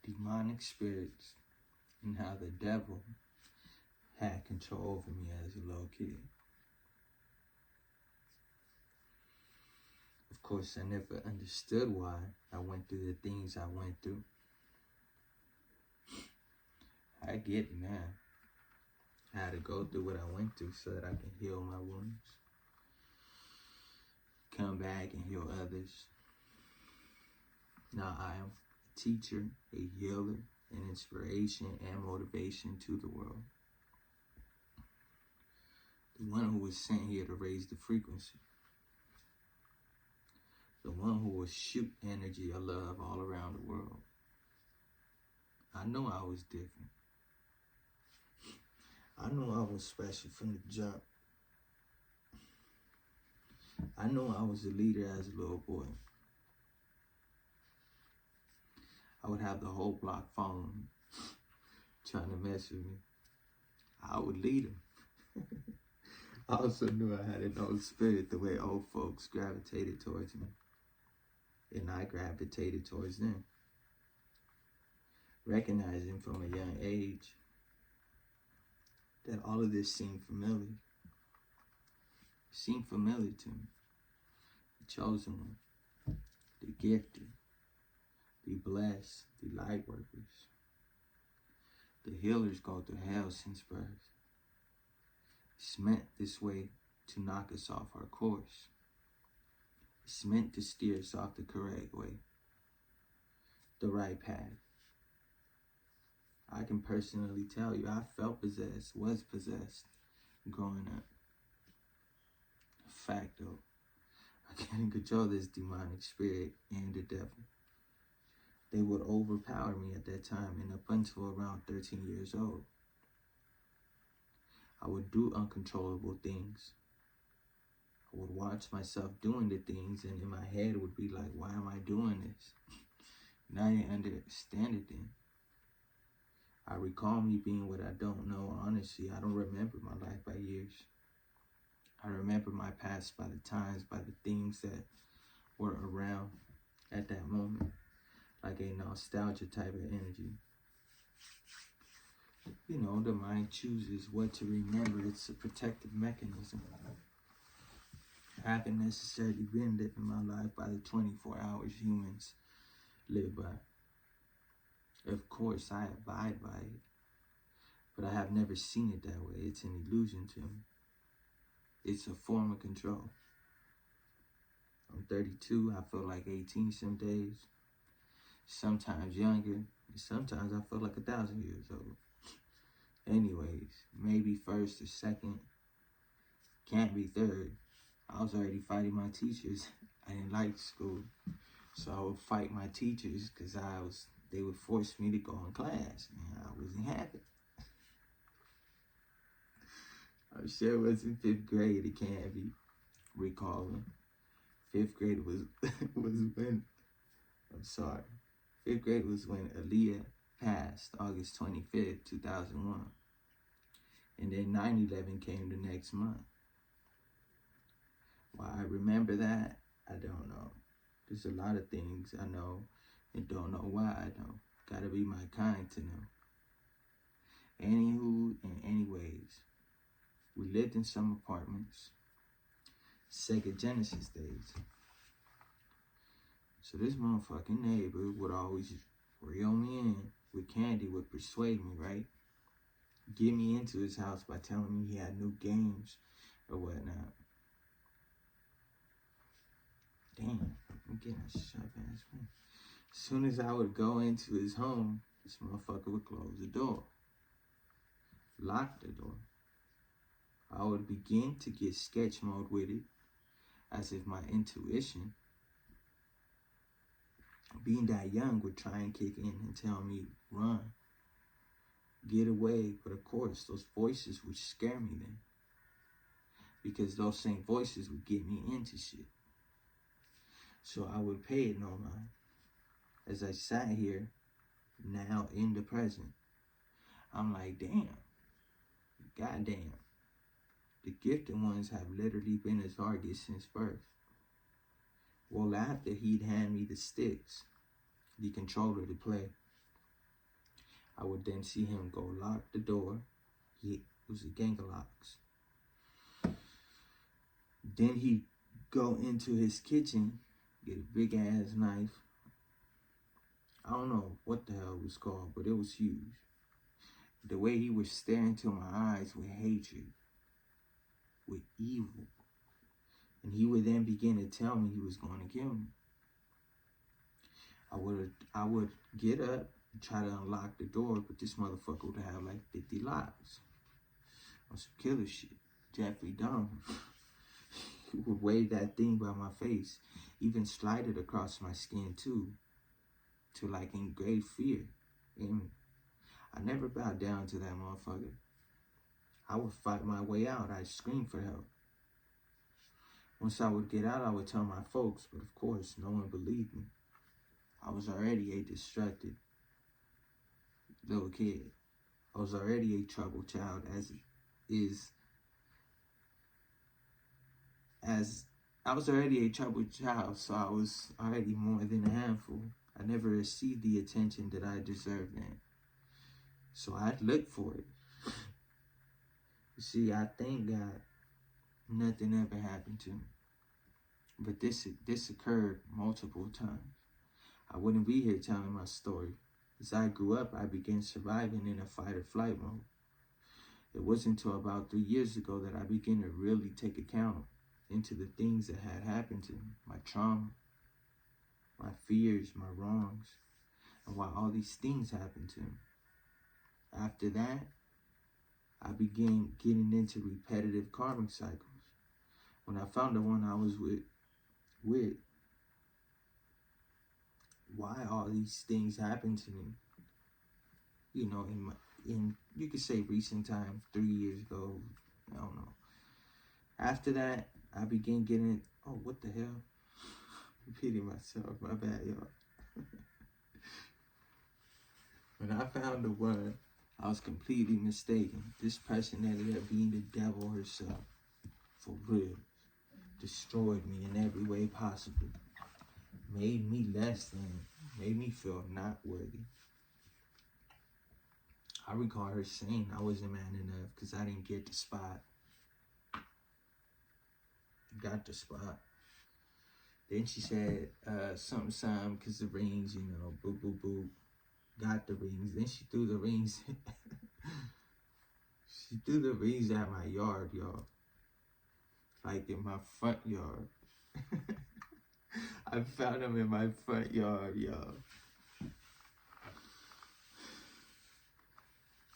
demonic spirits and how the devil had control over me as a little kid. Of course, I never understood why I went through the things I went through. I get it now. I had to go through what I went through so that I can heal my wounds. Come back and heal others. Now I am a teacher, a healer, an inspiration and motivation to the world. The one who was sent here to raise the frequency. The one who will shoot energy of love all around the world. I know I was different. I know I was special from the jump. I know I was a leader as a little boy. I would have the whole block following me, trying to mess with me. I would lead them. I also knew I had an old spirit the way old folks gravitated towards me. And I gravitated towards them. Recognizing from a young age that all of this seemed familiar. Seemed familiar to me. The chosen one, the gifted, the blessed, the light workers. The healers go through hell since birth. It's meant this way to knock us off our course. It's meant to steer us off the correct way, the right path. I can personally tell you I felt possessed, was possessed growing up. Fact though, I can't control this demonic spirit and the devil. They would overpower me at that time and up until around 13 years old. I would do uncontrollable things. I would watch myself doing the things and in my head would be like, why am I doing this? And I didn't understand it then. I recall me being what I don't know. Honestly, I don't remember my life by years. I remember my past by the times, by the things that were around at that moment. Like a nostalgia type of energy. You know, the mind chooses what to remember. It's a protective mechanism. I haven't necessarily been living my life by the 24 hours humans live by. Of course, I abide by it, but I have never seen it that way. It's an illusion to me. It's a form of control. I'm 32, I feel like 18 some days, sometimes younger, and sometimes I feel like 1,000 years old. Anyways, maybe first or second, can't be third. I was already fighting my teachers. I didn't like school, so I would fight my teachers because they would force me to go in class, and I wasn't happy. I'm sure it was in 5th grade. It can't be recalling. 5th grade was when. I'm sorry. 5th grade was when Aaliyah passed, August 25th, 2001, and then 9/11 came the next month. Why I remember that, I don't know. There's a lot of things I know and don't know why I don't. Gotta be my kind to know. Anywho and anyways, we lived in some apartments, Sega Genesis days. So this motherfucking neighbor would always reel me in with candy, would persuade me, right? Get me into his house by telling me he had new games or whatnot. Damn, I'm getting a sharp ass one. As soon as I would go into his home, this motherfucker would close the door. Lock the door. I would begin to get sketch mode with it, as if my intuition, being that young, would try and kick in and tell me, run, get away. But of course, those voices would scare me then, because those same voices would get me into shit. So I would pay it no mind. As I sat here, now in the present, I'm like, damn, goddamn. The gifted ones have literally been a target since birth. Well, after he'd hand me the sticks, the controller to play, I would then see him go lock the door. It was a gang of locks. Then he'd go into his kitchen, get a big ass knife. I don't know what the hell it was called, but it was huge. The way he was staring into my eyes with hatred, with evil. And he would then begin to tell me he was going to kill me. I would get up and try to unlock the door, but this motherfucker would have like 50 locks. On some killer shit. Jeffrey Dahmer. He would wave that thing by my face, even slide it across my skin too, to like engrave fear in me. I never bowed down to that motherfucker. I would fight my way out. I'd scream for help. Once I would get out, I would tell my folks, but of course, no one believed me. I was already a distracted little kid. I was already a troubled child, I was already a troubled child, so I was already more than a handful. I never received the attention that I deserved then. So I'd look for it. You see, I thank God nothing ever happened to me. But this occurred multiple times. I wouldn't be here telling my story. As I grew up, I began surviving in a fight or flight mode. It wasn't until about 3 years ago that I began to really take account into the things that had happened to me, my trauma, my fears, my wrongs, and why all these things happened to me. After that, I began getting into repetitive karmic cycles. When I found the one I was with, why all these things happened to me, you know, in you could say recent time, 3 years ago, I don't know. After that, I began getting, oh, what the hell? Repeating myself, my bad, y'all. When I found the one, I was completely mistaken. This person ended up being the devil herself, for real. Destroyed me in every way possible. Made me less than, made me feel not worthy. I recall her saying I wasn't man enough because I didn't get the spot. Got the spot. Then she said something because the rings, you know, boop, boop, boop. Got the rings. Then she threw the rings. She threw the rings at my yard, y'all. Like in my front yard. I found them in my front yard, y'all.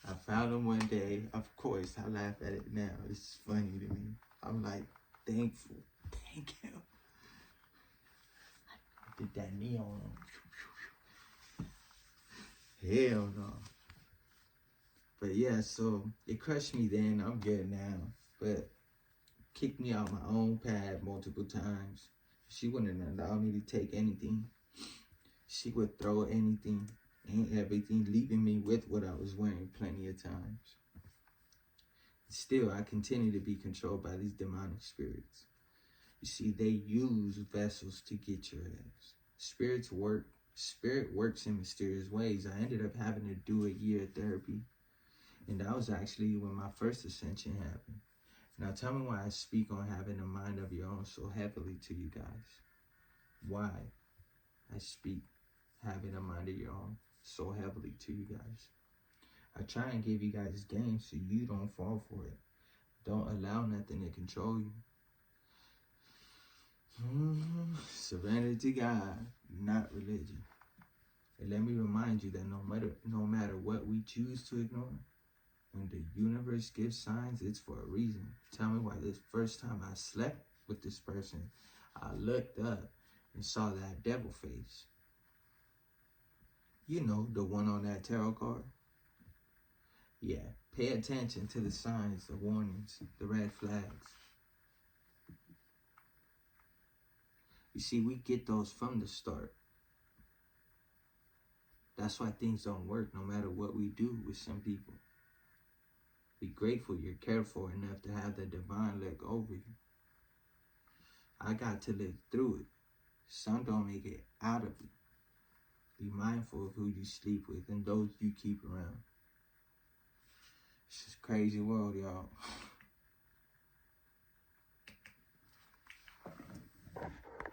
I found them one day. Of course, I laugh at it now. It's funny to me. I'm like, thankful. Thank you. I did that neon. Hell no. But yeah, so it crushed me then. I'm good now. But kicked me out my own path multiple times. She wouldn't allow me to take anything. She would throw anything and everything, leaving me with what I was wearing plenty of times. Still, I continue to be controlled by these demonic spirits. You see, they use vessels to get your ass. Spirit works in mysterious ways. I ended up having to do a year of therapy. And that was actually when my first ascension happened. Now tell me why I speak on having a mind of your own so heavily to you guys. Why I speak having a mind of your own so heavily to you guys. I try and give you guys game so you don't fall for it. Don't allow nothing to control you. Surrender to God, not religion. And let me remind you that no matter what we choose to ignore, when the universe gives signs, it's for a reason. Tell me why this first time I slept with this person, I looked up and saw that devil face. You know, the one on that tarot card. Yeah, pay attention to the signs, the warnings, the red flags. You see, we get those from the start. That's why things don't work no matter what we do with some people. Be grateful you're careful enough to have the divine look over you. I got to live through it. Some don't make it out of it. Be mindful of who you sleep with and those you keep around. It's just a crazy world, y'all.